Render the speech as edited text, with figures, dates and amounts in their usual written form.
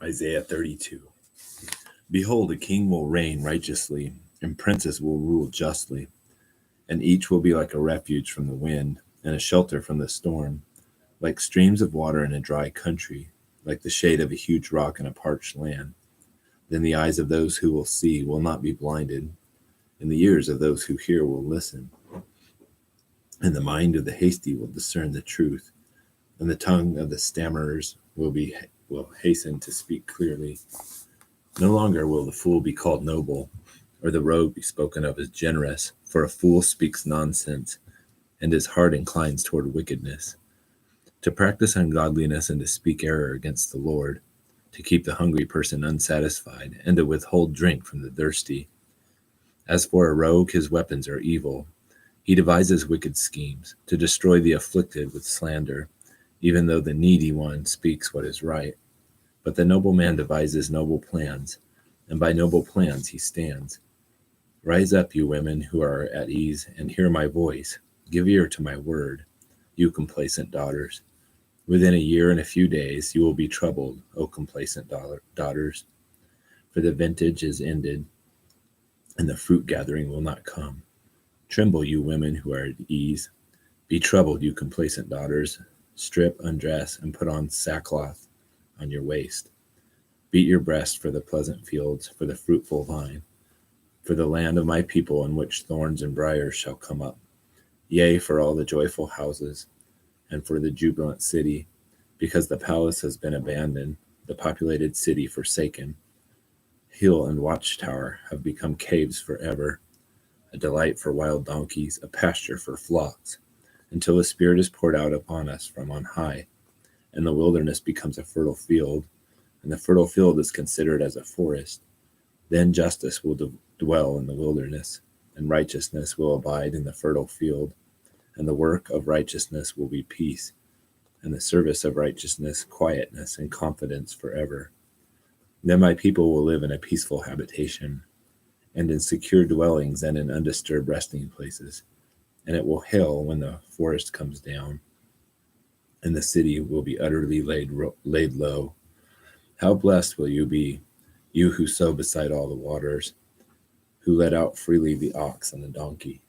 Isaiah 32. Behold, a king will reign righteously, and princes will rule justly, and each will be like a refuge from the wind, and a shelter from the storm, like streams of water in a dry country, like the shade of a huge rock in a parched land. Then the eyes of those who will see will not be blinded, and the ears of those who hear will listen. And the mind of the hasty will discern the truth, and the tongue of the stammerers will hasten to speak clearly. No longer will the fool be called noble, or the rogue be spoken of as generous, for a fool speaks nonsense, and his heart inclines toward wickedness. To practice ungodliness and to speak error against the Lord, to keep the hungry person unsatisfied, and to withhold drink from the thirsty. As for a rogue, his weapons are evil. He devises wicked schemes, to destroy the afflicted with slander, even though the needy one speaks what is right. But the noble man devises noble plans, and by noble plans he stands. Rise up, you women who are at ease, and hear my voice. Give ear to my word, you complacent daughters. Within a year and a few days you will be troubled, O complacent daughters, for the vintage is ended, and the fruit gathering will not come. Tremble, you women who are at ease. Be troubled, you complacent daughters. Strip, undress, and put on sackcloth on your waist. Beat your breast for the pleasant fields, for the fruitful vine, for the land of my people in which thorns and briars shall come up. Yea, for all the joyful houses, and for the jubilant city, because the palace has been abandoned, the populated city forsaken. Hill and watchtower have become caves forever, a delight for wild donkeys, a pasture for flocks, until the Spirit is poured out upon us from on high, and the wilderness becomes a fertile field, and the fertile field is considered as a forest. Then justice will dwell in the wilderness, and righteousness will abide in the fertile field, and the work of righteousness will be peace, and the service of righteousness quietness and confidence forever. Then my people will live in a peaceful habitation, and in secure dwellings and in undisturbed resting places. And it will hail when the forest comes down, and the city will be utterly laid low. How blessed will you be, you who sow beside all the waters, who let out freely the ox and the donkey,